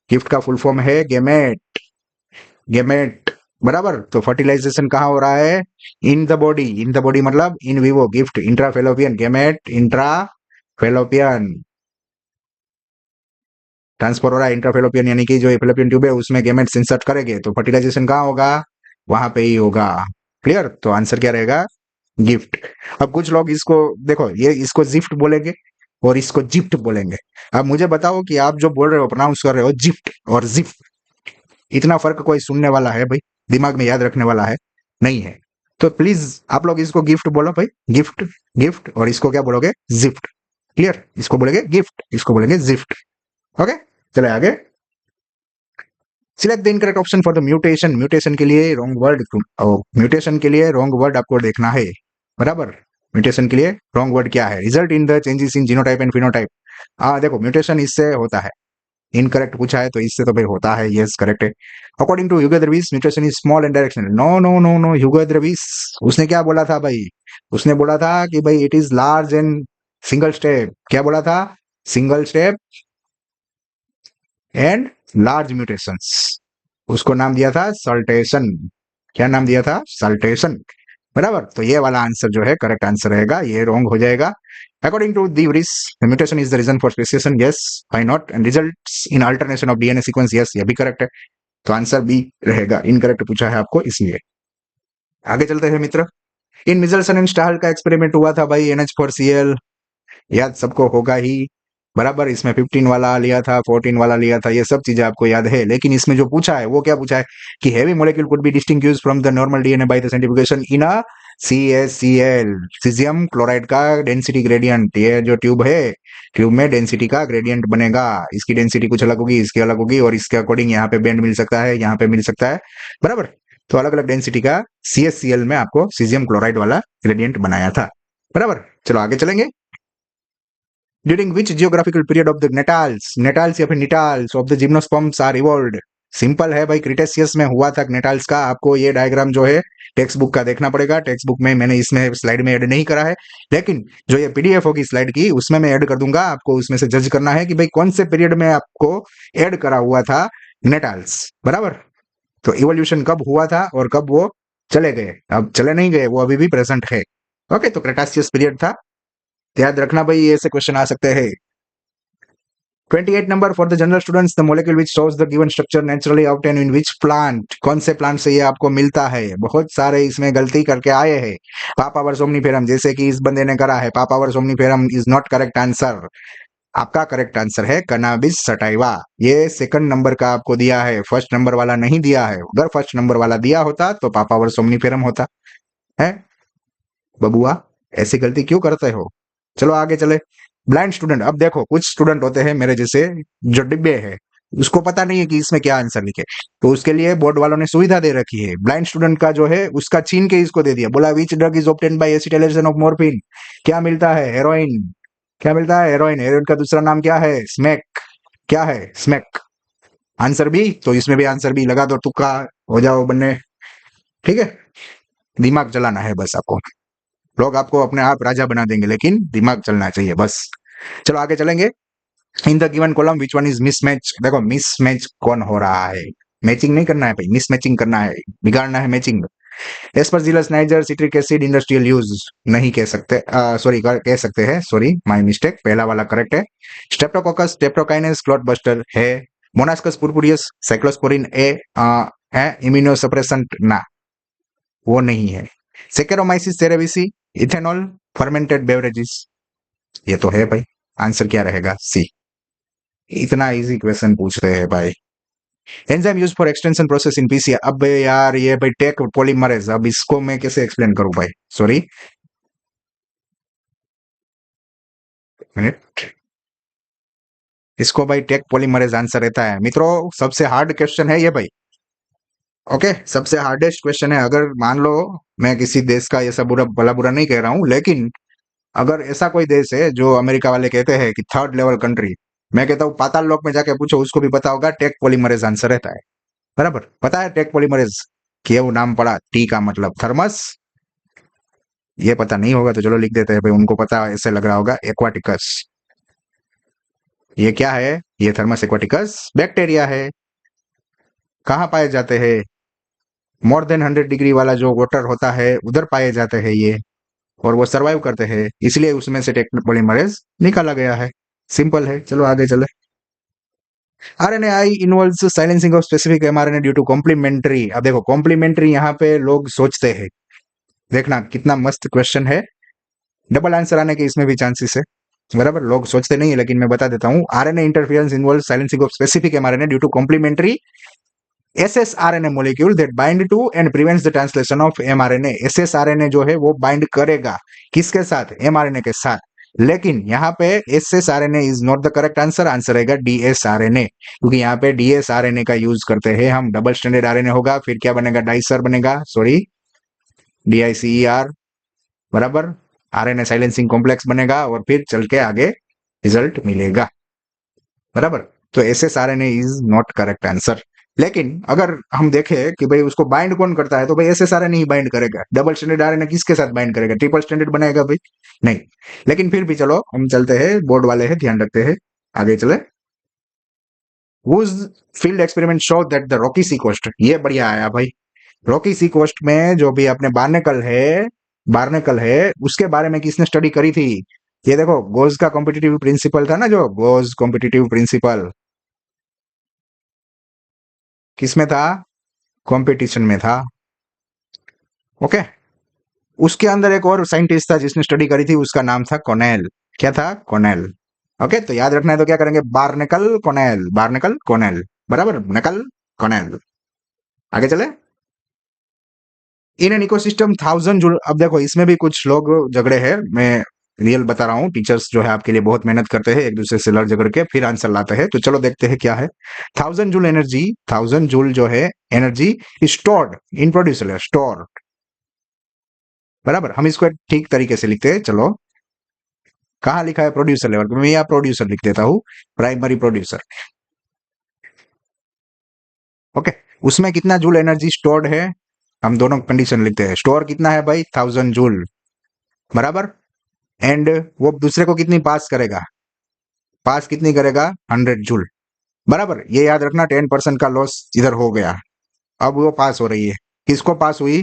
गिफ्ट का फुल फॉर्म है गेमेट, गेमेट, बराबर। तो फर्टिलाइजेशन कहाँ हो रहा है, in the body, in the body मतलब in vivo, GIFT, intrafallopian, gamete intrafallopian, transfer हो रहा है इंट्राफेलोपियन, यानी कि जो फेलोपियन ट्यूब है उसमें गेमेट्स इंसर्ट करेंगे तो फर्टिलाइजेशन कहाँ होगा, वहां पे ही होगा। क्लियर, तो आंसर क्या रहेगा, गिफ्ट। अब कुछ लोग इसको देखो, ये इसको जिफ्ट बोलेंगे और इसको जिफ्ट बोलेंगे। अब मुझे बताओ कि आप जो बोल रहे हो, प्रोनाउंस कर रहे हो जिफ्ट और जिफ्ट, इतना फर्क कोई सुनने वाला है भाई, दिमाग में याद रखने वाला है, नहीं है। तो प्लीज आप लोग इसको गिफ्ट बोलो भाई, गिफ्ट, गिफ्ट, और इसको क्या बोलोगे, जिफ्ट। क्लियर, इसको बोलेंगे गिफ्ट, इसको बोलेंगे जिफ्ट। ओके, चले आगे। Select the incorrect option for the mutation. Mutation के लिए रॉन्ग वर्ड, म्यूटेशन के लिए रॉन्ग वर्ड आपको देखना है, बराबर। म्यूटेशन के लिए रॉन्ग वर्ड क्या है, result in the changes in genotype and phenotype. देखो म्यूटेशन इससे होता है, इनकरेक्ट पूछा है तो इससे तो भाई होता है, यस करेक्ट है। According to Hugo de Vries mutation is small and directional. No no no no, Hugo de Vries उसने क्या बोला था भाई, उसने बोला था कि भाई it is large and single step. क्या बोला था, single step and large mutations. उसको नाम दिया था सल्टेशन। क्या नाम दिया था, सल्टेशन, बराबर। तो ये वाला आंसर जो है करेक्ट आंसर रहेगा, ये रॉन्ग हो जाएगा। According to de Vries mutation is the reason for speciation, yes why not, and results in alternation of DNA sequence, yes ये भी करेक्ट है। तो आंसर बी रहेगा, इनकरेक्ट पूछा है आपको इसलिए। आगे चलते हैं मित्र। इन मिजल्सन एंड स्टाहल का एक्सपेरिमेंट हुआ था भाई, NH4Cl, याद सबको होगा ही, बराबर। इसमें 15 वाला लिया था, 14 वाला लिया था, ये सब चीजें आपको याद है। लेकिन इसमें जो पूछा है वो क्या पूछा है कि heavy molecule could be distinguished from the normal DNA by the centrifugation in a CaCl, caesium chloride का डेंसिटी ग्रेडियंट। ये जो ट्यूब है, ट्यूब में डेंसिटी का ग्रेडियंट बनेगा, इसकी डेंसिटी कुछ अलग होगी, इसकी अलग होगी, और इसके अकॉर्डिंग यहाँ पे बैंड मिल सकता है, यहाँ पे मिल सकता है, बराबर। तो अलग अलग डेंसिटी का CaCl में आपको सीजियम क्लोराइड वाला ग्रेडियंट बनाया था, बराबर। चलो आगे चलेंगे। During which geographical period of the Gnetales, Gnetales या फिर Gnetales of the gymnosperms are evolved. Simple है भाई, क्रिटेशियस में हुआ था नेटाल्स का। आपको ये डायग्राम जो है टेक्स्ट बुक का देखना पड़ेगा, टेक्स्ट बुक में मैंने इसमें स्लाइड में ऐड नहीं करा है, लेकिन जो ये PDF होगी स्लाइड की उसमें मैं ऐड कर दूंगा। आपको उसमें से जज करना है कि भाई कौन से पीरियड में आपको ऐड करा हुआ था नेटाल्स, बराबर। तो इवोल्यूशन कब हुआ था और कब वो चले गए, अब चले नहीं गए, वो अभी भी प्रेजेंट है। ओके, तो क्रेटासियस पीरियड था, याद रखना भाई, ये ऐसे क्वेश्चन आ सकते हैं। 28 number for the general students, the molecule which shows the given structure naturally obtain in which plant. कौन से प्लांट से ये आपको मिलता है, बहुत सारे इसमें गलती करके आए हैं। पापावर सोमनीफेरम, जैसे कि इस बंदे ने करा है, papaver somniferum is not correct answer. आपका करेक्ट आंसर है कनाबिस सटाइवा। ये सेकंड नंबर का आपको दिया है, फर्स्ट नंबर वाला नहीं दिया है। अगर फर्स्ट नंबर वाला दिया होता तो पापावर सोमनीफेरम होता है। बबुआ ऐसी गलती क्यों करते हो। चलो आगे चले। ब्लाइंड स्टूडेंट, अब देखो कुछ स्टूडेंट होते हैं मेरे जैसे जो डिब्बे है, उसको पता नहीं है कि इसमें क्या आंसर लिखे, तो उसके लिए बोर्ड वालों ने सुविधा दे रखी है। ब्लाइंड स्टूडेंट का जो है उसका छीन के इसको दे दिया, बोला which drug is obtained by acetylation of morphine. क्या मिलता है, हेरोइन। क्या मिलता है, हेरोइन। हेरोइन का दूसरा नाम क्या है, स्मैक। क्या है, स्मैक। आंसर बी, तो इसमें भी आंसर बी लगा दो, तुक्का हो जाओ बनने। ठीक है, दिमाग चलाना है बस आपको, लोग आपको अपने आप राजा बना देंगे, लेकिन दिमाग चलना चाहिए बस। चलो आगे चलेंगे। In the given column which one is mismatch. देखो मिसमैच कौन हो रहा है, मैचिंग नहीं करना है भाई, मिसमैचिंग करना है, बिगाड़ना है matching. Aspergillus niger citric acid industrial use नहीं कह सकते, सॉरी कह सकते हैं, सॉरी माय मिस्टेक, पहला वाला करेक्ट है। स्ट्रेप्टोकोकस स्ट्रेप्टोकाइनेस क्लॉट बस्टर है। मोनास्कस पुरपुरियस साइक्लोस्पोरिन ए है इम्यूनोसप्रेसेंट ना, वो नहीं है। Saccharomyces cerevisiae ethanol fermented beverages, ये तो है भाई। आंसर क्या रहेगा, सी। इतना इजी क्वेश्चन पूछ रहे हैं भाई। Enzyme use for extension process in PCR, अब यार ये भाई टेक पॉलीमरेज, अब इसको मैं कैसे एक्सप्लेन करूं भाई, सॉरी मिनट। इसको भाई टेक पॉलीमरेज आंसर रहता है मित्रों, सबसे हार्ड क्वेश्चन है ये भाई। ओके, सबसे हार्डेस्ट क्वेश्चन है। अगर मान लो मैं किसी देश का ऐसा बुरा भला बुरा नहीं कह रहा हूं, लेकिन अगर ऐसा कोई देश है जो अमेरिका वाले कहते हैं कि थर्ड लेवल कंट्री, मैं कहता हूँ पाताल लोक में जाके पूछो, उसको भी पता होगा टेक पॉलीमरेज आंसर रहता है, बराबर। पता है टेक पॉलीमरेज क्यों नाम पड़ा, टी का मतलब थर्मस। ये पता नहीं होगा तो चलो लिख देते हैं भाई, उनको पता ऐसे लग रहा होगा। एक्वाटिकस, ये क्या है, ये थर्मस एक्वाटिकस बैक्टीरिया है। कहाँ पाए जाते हैं, मोर देन 100 डिग्री वाला जो वाटर होता है उधर पाए जाते हैं ये, और वो सरवाइव करते हैं, इसलिए उसमें से टेक पॉलीमरेज निकाला गया है। सिंपल है, चलो आगे चले। RNA involves silencing of specific mRNA due to complementary. अब देखो कॉम्प्लीमेंट्री यहाँ पे लोग सोचते हैं, देखना कितना मस्त क्वेश्चन है, डबल आंसर आने के इसमें भी चांसेस है, बराबर। लोग सोचते नहीं है लेकिन मैं बता देता हूँ। RNA interference involve silencing of specific mRNA due to complementary ssRNA molecule that bind to and prevents the translation of mRNA. SsRNA जो है वो बाइंड करेगा किसके साथ, एमआरएनए के साथ। लेकिन यहाँ पे एसएसआरएनए is not the correct answer, answer रहेगा डीएसआरएनए, क्योंकि यहाँ पे डीएसआरएनए का यूज करते हैं हम। डबल स्टैंडर्ड आरएनए होगा, फिर क्या बनेगा, डाइसर बनेगा, सॉरी डीआईसीईआर, बराबर। आरएनए साइलेंसिंग कॉम्प्लेक्स बनेगा और फिर चल के आगे रिजल्ट मिलेगा, बराबर। तो एसएसआरएनए इज नॉट करेक्ट आंसर। लेकिन अगर हम देखें कि भाई उसको बाइंड कौन करता है, तो भाई एसएसआरएनए ही बाइंड करेगा। डबल स्टैंडर्ड आरएनए किसके साथ बाइंड करेगा, ट्रिपल स्टैंडर्ड बनाएगा भाई, नहीं। लेकिन फिर भी चलो हम चलते हैं, बोर्ड वाले हैं, ध्यान रखते हैं, आगे चले। whose field experiment show that the rocky sea coast, ये बढ़िया आया भाई। रॉकी सी कोस्ट में जो भी अपने बार्नेकल है उसके बारे में किसने स्टडी करी थी। ये देखो गोज का कॉम्पिटिटिव प्रिंसिपल था ना, जो गोज कॉम्पिटिटिव प्रिंसिपल किसमें था, कंपटीशन में था, ओके। उसके अंदर एक और साइंटिस्ट था जिसने स्टडी करी थी, उसका नाम था कोनेल। क्या था, कोनेल। ओके, तो याद रखना है तो क्या करेंगे, बार्नेकल कोनेल, बार्नेकल कोनेल, बराबर, नकल कोनेल। आगे चले। In an ecosystem thousand joule. अब देखो इसमें भी कुछ लोग झगड़े हैं, मैं रियल बता रहा हूँ। टीचर्स जो है आपके लिए बहुत मेहनत करते हैं, एक दूसरे से लड़ झगड़ के फिर आंसर लाते हैं। तो चलो देखते हैं क्या है। 1000 जूल एनर्जी, 1000 जूल जो है energy stored in producer, store, बराबर। हम इसको ठीक तरीके से लिखते हैं, चलो। कहाँ लिखा है, प्रोड्यूसर लेवल, मैं यहाँ प्रोड्यूसर लिख देता हूँ, प्राइमरी प्रोड्यूसर, ओके। उसमें कितना जूल एनर्जी स्टोर्ड है, हम दोनों कंडीशन लिखते हैं। स्टोर कितना है भाई, 1000 जूल, बराबर। एंड वो दूसरे को कितनी पास करेगा, पास कितनी करेगा, 100 जूल, बराबर। ये याद रखना, 10% का लॉस इधर हो गया। अब वो पास हो रही है, किसको पास हुई,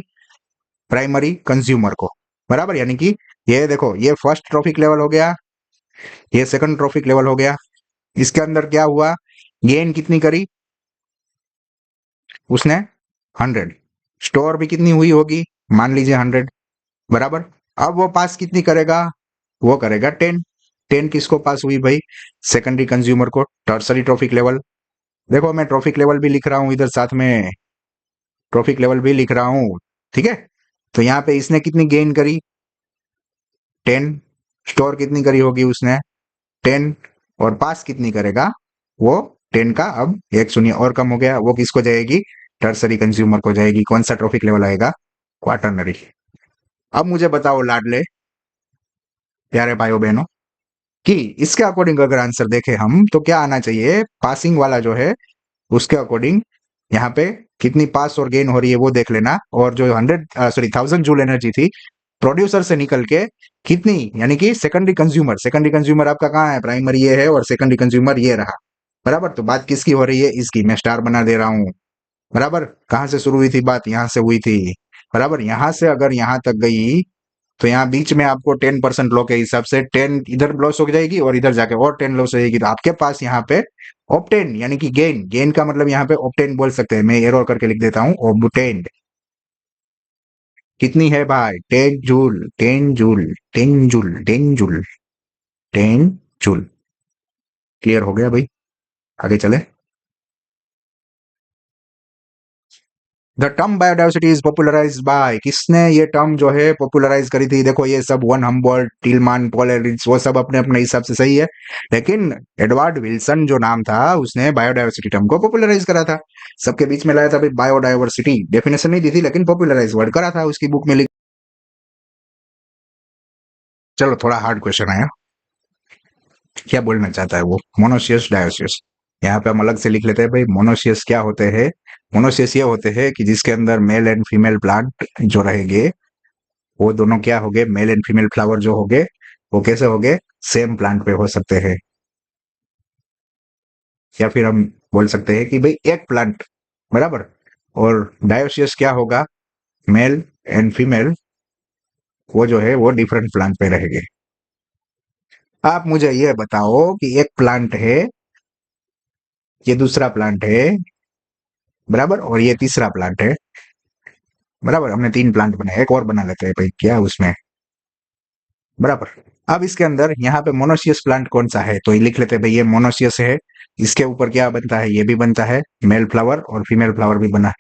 प्राइमरी कंज्यूमर को, बराबर। यानी कि ये देखो, ये फर्स्ट ट्रॉफिक लेवल हो गया, ये सेकंड ट्रॉफिक लेवल हो गया। इसके अंदर क्या हुआ, गेन कितनी करी उसने, 100। स्टोर भी कितनी हुई होगी, मान लीजिए 100, बराबर। अब वो पास कितनी करेगा, वो करेगा 10। 10 किसको पास हुई भाई, सेकेंडरी कंज्यूमर को, टर्सरी ट्रॉफिक लेवल। देखो मैं ट्रॉफिक लेवल भी लिख रहा हूं इधर, साथ में ट्रॉफिक लेवल भी लिख रहा हूं, ठीक है। तो यहाँ पे इसने कितनी गेन करी, 10। स्टोर कितनी करी होगी उसने, 10। और पास कितनी करेगा, वो 10 का अब एक शून्य और कम हो गया, वो किसको जाएगी, टर्सरी कंज्यूमर को जाएगी। कौन सा ट्रॉफिक लेवल आएगा, क्वार्टरनरी। अब मुझे बताओ लाडले प्यारे भाइयों बहनों, कि इसके अकॉर्डिंग अगर आंसर देखें हम तो क्या आना चाहिए, पासिंग वाला जो है उसके अकॉर्डिंग यहाँ पे कितनी पास और गेन हो रही है वो देख लेना। और जो 1000 जूल एनर्जी थी प्रोड्यूसर से निकल के कितनी, यानी कि सेकेंडरी कंज्यूमर, सेकेंडरी कंज्यूमर आपका कहाँ है, प्राइमरी ये है और सेकेंडरी कंज्यूमर ये रहा, बराबर। तो बात किसकी हो रही है, इसकी। मैं स्टार बना दे रहा हूँ, बराबर। कहाँ से शुरू हुई थी बात, यहाँ से हुई थी, बराबर। यहाँ से अगर यहाँ तक गई तो यहाँ बीच में आपको 10% लॉ के हिसाब से 10 इधर लॉस हो जाएगी और इधर जाके और 10 लॉस हो जाएगी। तो आपके पास यहाँ पे ऑब्टेन, यानी कि गेन, गेन का मतलब यहाँ पे ऑब्टेन बोल सकते हैं, मैं एरो करके लिख देता हूँ, ऑब्टेन्ड कितनी है भाई, 10 joule, 10 joule, 10 joule, 10 joule, 10 joule. Clear हो गया भाई, आगे चले। The term biodiversity is popularise by, किसने ये टर्म जो है पॉपुलराइज करी थी। देखो ये सब वन हम्बोल्ट, टिलमान, पॉलरिज, वो सब अपने अपने हिसाब से सही है, लेकिन एडवर्ड विल्सन जो नाम था उसने बायोडाइवर्सिटी टर्म को पॉपुलराइज करा था, सबके बीच में लाया था भाई। बायोडाइवर्सिटी डेफिनेशन नहीं दी थी लेकिन पॉपुलराइज वर्ड करा था, उसकी बुक में लिख। चलो थोड़ा हार्ड क्वेश्चन आया, क्या बोलना चाहता है वो, मोनोसियस डायोसियस। यहाँ पे हम अलग से लिख लेते हैं भाई, मोनोसियस क्या होते हैं। मोनोसियस ये होते हैं कि जिसके अंदर मेल एंड फीमेल प्लांट जो रहेंगे वो दोनों क्या हो गए, मेल एंड फीमेल फ्लावर जो हो गए वो कैसे हो गए, सेम प्लांट पे हो सकते हैं। या फिर हम बोल सकते हैं कि भाई एक प्लांट, बराबर। और डायोसियस क्या होगा, मेल एंड फीमेल वो जो है वो डिफरेंट प्लांट पे रहेंगे। आप मुझे ये बताओ कि एक प्लांट है ये दूसरा प्लांट है, बराबर, और ये तीसरा प्लांट है, बराबर। हमने 3 प्लांट बनाए, एक और बना लेते हैं भाई, क्या उसमें, बराबर। अब इसके अंदर यहाँ पे मोनोसियस प्लांट कौन सा है, तो ये लिख लेते हैं भाई, ये मोनोसियस है। इसके ऊपर क्या बनता है, ये भी बनता है मेल फ्लावर और फीमेल फ्लावर भी बना है।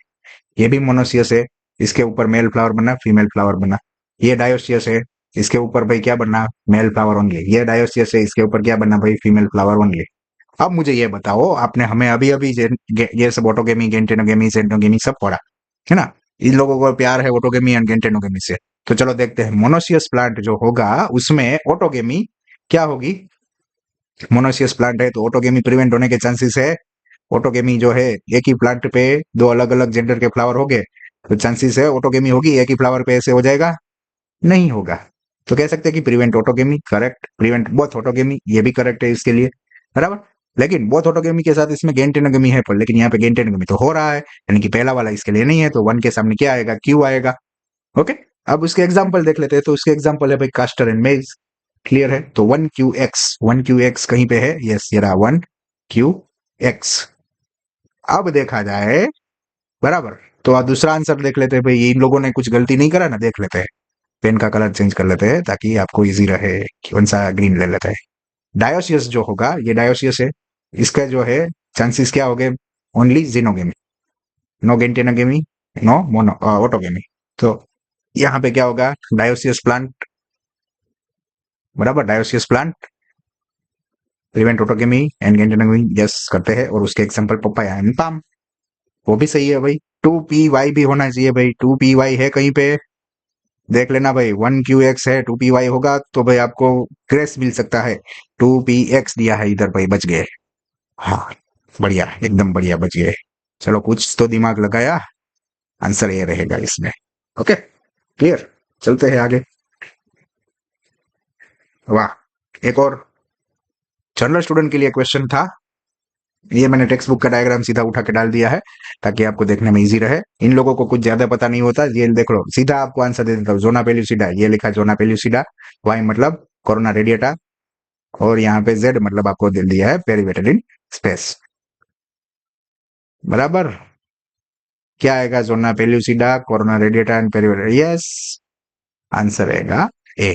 ये भी मोनोसियस है, इसके ऊपर मेल फ्लावर बना, फीमेल फ्लावर बना। ये डायोसियस है, इसके ऊपर भाई क्या बना, मेल फ्लावर ओनली। ये डायोसियस है, इसके ऊपर क्या बना भाई, फीमेल फ्लावर ओनली। अब मुझे ये बताओ, आपने हमें अभी अभी ये सब ऑटोगेमी, गेंटेनोगेमी, सेंटोगेमी सब पढ़ा है ना। इन लोगों को प्यार है ऑटोगेमी एंड गेंटेनोगेमी से। तो चलो देखते हैं, मोनोसियस प्लांट जो होगा उसमें ऑटोगेमी क्या होगी। मोनोसियस प्लांट है तो ऑटोगेमी प्रिवेंट होने के चांसेस है। ऑटोगेमी जो है, एक ही प्लांट पे 2 अलग अलग जेंडर के फ्लावर हो गए तो चांसेस है ऑटोगेमी होगी, एक ही फ्लावर पे ऐसे हो जाएगा, नहीं होगा। तो कह सकते हैं कि prevent autogamy, correct. Prevent both autogamy, ये भी करेक्ट है इसके लिए, बराबर। लेकिन बोथ ऑटोगेमी के साथ इसमें गेंटेनोगेमी है, पर लेकिन यहाँ पे गेंटेनोगेमी तो हो रहा है, यानी कि पहला वाला इसके लिए नहीं है, तो 1 के सामने क्या आएगा, क्यू आएगा। ओके। अब उसके एग्जाम्पल देख लेते हैं, तो उसके एग्जाम्पल है भाई कास्टर एंड मेज, क्लियर है। तो 1 QX कहीं पे है, यस ये रहा 1 QX। अब देखा जाए, बराबर, तो अब दूसरा आंसर देख लेते हैं भाई, इन लोगों ने कुछ गलती नहीं करा ना, देख लेते हैं। पेन का कलर चेंज कर लेते हैं ताकि आपको इजी रहे, कौन सा ग्रीन ले लेते हैं। डायोसियस जो होगा, ये डायोसियस है, इसका जो है चांसेस क्या हो गए, only xenogamy, no geitonogamy, no mono autogamy. तो यहाँ पे क्या होगा, डायोसियस प्लांट, बराबर, dioecious plant prevent autogamy and geitonogamy, yes करते हैं। और उसके एग्जांपल पपाया एंड पाम, वो भी सही है भाई। 2PY भी होना चाहिए भाई, 2PY है कहीं पे, देख लेना भाई। 1QX है, 2PY होगा तो भाई आपको ग्रेस मिल सकता है। 2PX दिया है इधर भाई, बच गए। हाँ, बढ़िया, एकदम बढ़िया, बच गए। चलो कुछ तो दिमाग लगाया, आंसर ये रहेगा इसमें। ओके, क्लियर, चलते हैं आगे। वाह, एक और जनरल स्टूडेंट के लिए क्वेश्चन था, ये मैंने टेक्स्ट बुक का डायग्राम सीधा उठा के डाल दिया है ताकि आपको देखने में इजी रहे। इन लोगों को कुछ ज्यादा पता नहीं होता, ये देख लो, सीधा आपको आंसर दे देता हूँ। जोना पेल्यूसिडा, ये लिखा है जोना पेल्यूसिडा, वाई मतलब कोरोना रेडिएटा, और यहाँ पे जेड मतलब आपको दे दिया है पेरीवेटल स्पेस, बराबर। क्या आएगा, zona pellucida, corona radiata and perivitelline, yes, answer रहेगा ए।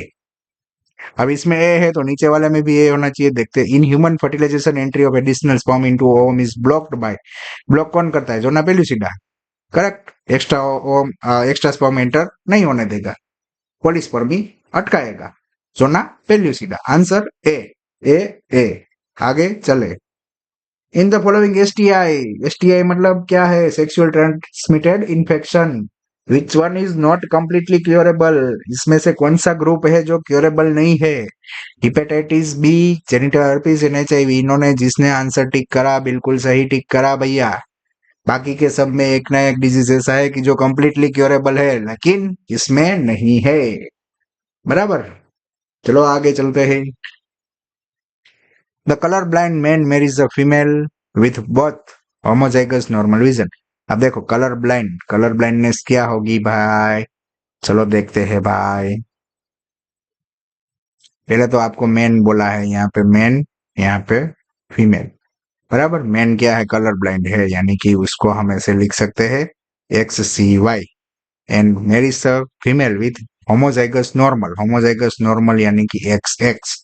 अब इसमें ए है तो नीचे वाले में भी ए होना चाहिए। देखते हैं, in human fertilisation entry of additional sperm into ovum is blocked by, block कौन करता है, zona pellucida, correct. Extra ovum, extra sperm enter नहीं होने देगा, पॉलीस्पर्मी अटकाएगा, zona pellucida, answer A. A A आगे चले। In the following STI, STI मतलब क्या है, sexual transmitted infection, which one is not completely curable, इसमें से कौन सा ग्रुप है जो क्योरेबल नहीं है। Hepatitis B, genital herpes, and HIV. इन्होंने जिसने आंसर टिक करा बिल्कुल सही टिक करा भैया। बाकी के सब में एक ना एक डिजीज ऐसा है कि जो कंप्लीटली क्योरेबल है लेकिन इसमें नहीं है, बराबर। चलो आगे चलते हैं। The colour blind man marriage a female with both homozygous normal vision. अब देखो कलर ब्लाइंड, कलर ब्लाइंडनेस क्या होगी भाई, चलो देखते हैं भाई। पहले तो आपको मैन बोला है, यहाँ पे मैन, यहाँ पे फीमेल, बराबर। मैन क्या है, कलर ब्लाइंड है, यानी कि उसको हम ऐसे लिख सकते हैं XCY, and marriage a female with homozygous normal, homozygous normal यानी कि XX।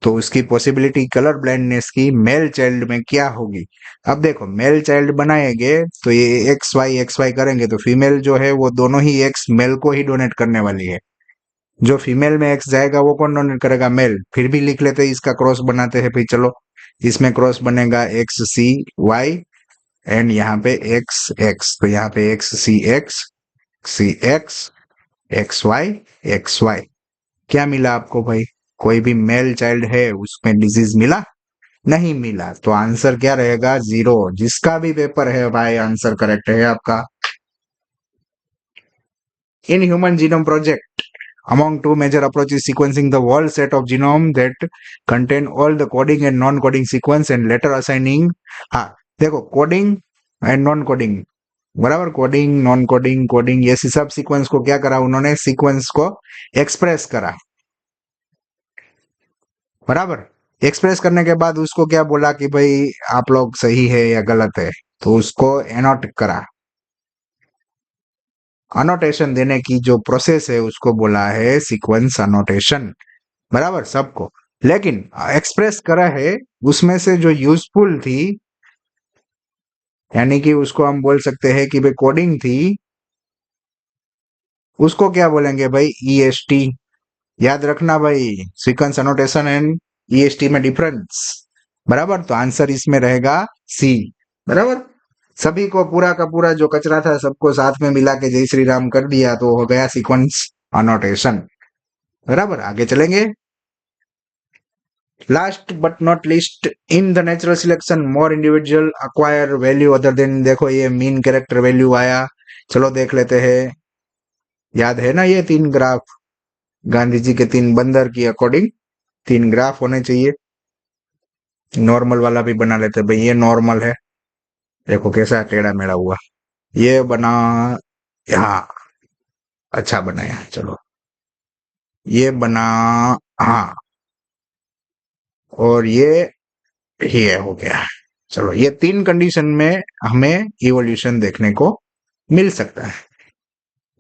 तो उसकी पॉसिबिलिटी कलर ब्लाइंडनेस की मेल चाइल्ड में क्या होगी। अब देखो मेल चाइल्ड बनाएंगे तो ये XY करेंगे तो फीमेल जो है वो दोनों ही X मेल को ही डोनेट करने वाली है। जो फीमेल में X जाएगा वो कौन डोनेट करेगा, मेल। फिर भी लिख लेते हैं, इसका क्रॉस बनाते हैं भाई, चलो इसमें क्रॉस बनेगा XCY एंड यहाँ पे XX, तो यहाँ पे XCX, CX, XY। क्या मिला आपको भाई, कोई भी मेल चाइल्ड है उसमें डिजीज मिला, नहीं मिला। तो आंसर क्या रहेगा, 0। जिसका भी पेपर है भाई आंसर करेक्ट है आपका। In human genome project, among two major approaches, sequencing the whole set of genome that contain all the coding and non-coding sequence and later assigning, हाँ देखो कोडिंग एंड नॉन कोडिंग, बराबर, coding non coding coding, ये सब sequence को क्या करा उन्होंने, sequence को एक्सप्रेस करा, बराबर। एक्सप्रेस करने के बाद उसको क्या बोला कि भाई आप लोग सही है या गलत है, तो उसको एनोट करा। अनोटेशन देने की जो प्रोसेस है उसको बोला है सीक्वेंस अनोटेशन, बराबर सबको। लेकिन एक्सप्रेस करा है उसमें से जो यूजफुल थी, यानी कि उसको हम बोल सकते हैं कि भाई कोडिंग थी, उसको क्या बोलेंगे भाई ईएसटी। याद रखना भाई, सीक्वेंस अनोटेशन एंड ईएसटी में डिफरेंस, बराबर। तो आंसर इसमें रहेगा सी, बराबर। सभी को पूरा का पूरा जो कचरा था सबको साथ में मिला के जय श्री राम कर दिया तो हो गया सीक्वेंस अनोटेशन, बराबर। आगे चलेंगे। Last but not list, in the natural selection more individual acquire value other than, देखो ये मीन कैरेक्टर वैल्यू आया। चलो देख लेते हैं। याद है ना ये 3 ग्राफ, गांधी जी के 3 बंदर की अकॉर्डिंग 3 ग्राफ होने चाहिए। नॉर्मल वाला भी बना लेते भाई, ये नॉर्मल है, देखो कैसा टेढ़ा मेढ़ा हुआ। ये बना, हाँ अच्छा बनाया, चलो ये बना, हाँ, और ये हो गया। चलो ये 3 कंडीशन में हमें इवोल्यूशन देखने को मिल सकता है।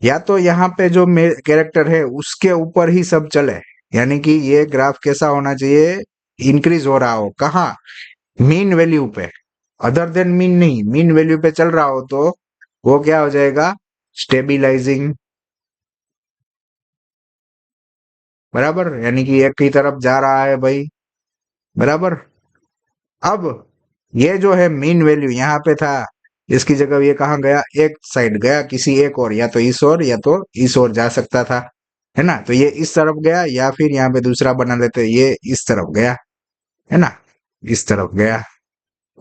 या तो यहाँ पे जो कैरेक्टर है उसके ऊपर ही सब चले, यानी कि ये ग्राफ कैसा होना चाहिए, इंक्रीज हो रहा हो, कहाँ, मीन वैल्यू पे, अदर देन मीन नहीं, मीन वैल्यू पे चल रहा हो तो वो क्या हो जाएगा, स्टेबिलाईजिंग, बराबर। यानी कि एक ही तरफ जा रहा है भाई, बराबर। अब ये जो है मीन वैल्यू यहाँ पे था, इसकी जगह ये कहाँ गया, एक साइड गया किसी एक और, या तो इस ओर या तो इस ओर जा सकता था, है ना। तो ये इस तरफ गया, या फिर यहाँ पे दूसरा बना लेते, ये इस तरफ गया, है ना, इस तरफ गया।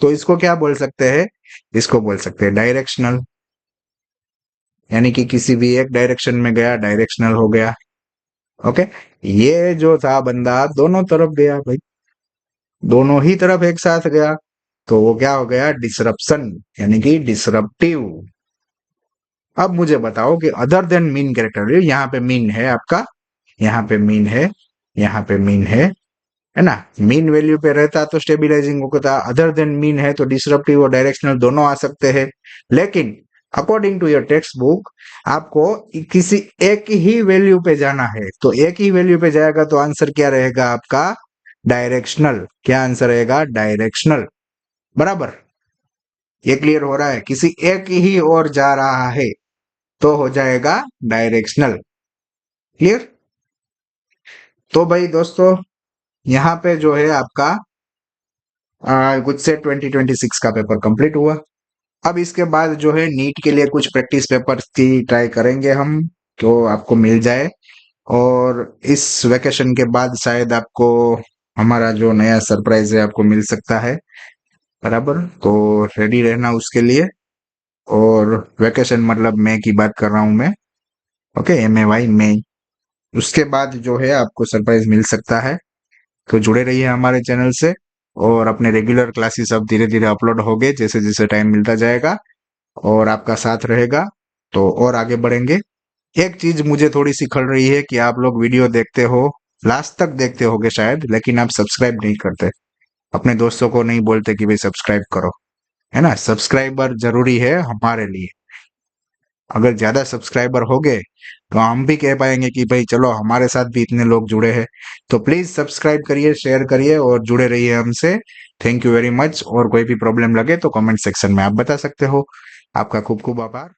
तो इसको क्या बोल सकते हैं, इसको बोल सकते हैं डायरेक्शनल, यानी कि किसी भी एक डायरेक्शन में गया, डायरेक्शनल हो गया। ओके, ये जो था बंदा दोनों तरफ गया भाई, दोनों ही तरफ एक साथ गया, तो वो क्या हो गया, डिसरप्शन, यानी कि डिसरप्टिव। अब मुझे बताओ कि अदर देन मीन कैरेक्टर, यहाँ पे मीन है आपका, यहाँ पे मीन है, यहाँ पे मीन है ना। मीन वैल्यू पे रहता तो स्टेबिलाईजिंग होता, अदर देन मीन है तो डिसरप्टिव और डायरेक्शनल दोनों आ सकते हैं। लेकिन according to your textbook आपको किसी एक ही वैल्यू पे जाना है, तो एक ही वैल्यू पे जाएगा तो आंसर क्या रहेगा आपका, डायरेक्शनल। क्या आंसर रहेगा, डायरेक्शनल, बराबर। ये क्लियर हो रहा है, किसी एक ही ओर जा रहा है तो हो जाएगा डायरेक्शनल, क्लियर। तो भाई दोस्तों यहाँ पे जो है आपका गुजसेट 2026 का पेपर कंप्लीट हुआ। अब इसके बाद जो है नीट के लिए कुछ प्रैक्टिस पेपर्स की ट्राई करेंगे हम, तो आपको मिल जाए। और इस वेकेशन के बाद शायद आपको हमारा जो नया सरप्राइज है आपको मिल सकता है, बराबर। तो रेडी रहना उसके लिए। और वेकेशन मतलब मई की बात कर रहा हूँ मैं, ओके, MAY मई। उसके बाद जो है आपको सरप्राइज मिल सकता है, तो जुड़े रहिए हमारे चैनल से। और अपने रेगुलर क्लासेस अब धीरे धीरे अपलोड होंगे जैसे जैसे टाइम मिलता जाएगा, और आपका साथ रहेगा तो और आगे बढ़ेंगे। एक चीज मुझे थोड़ी सी खल रही है कि आप लोग वीडियो देखते हो, लास्ट तक देखते होगे शायद, लेकिन आप सब्सक्राइब नहीं करते, अपने दोस्तों को नहीं बोलते कि भाई सब्सक्राइब करो, है ना। सब्सक्राइबर जरूरी है हमारे लिए, अगर ज्यादा सब्सक्राइबर हो गए तो हम भी कह पाएंगे कि भाई चलो हमारे साथ भी इतने लोग जुड़े हैं। तो प्लीज सब्सक्राइब करिए, शेयर करिए और जुड़े रहिए हमसे। Thank you very much. और कोई भी प्रॉब्लम लगे तो कमेंट सेक्शन में आप बता सकते हो। आपका खूब खूब आभार।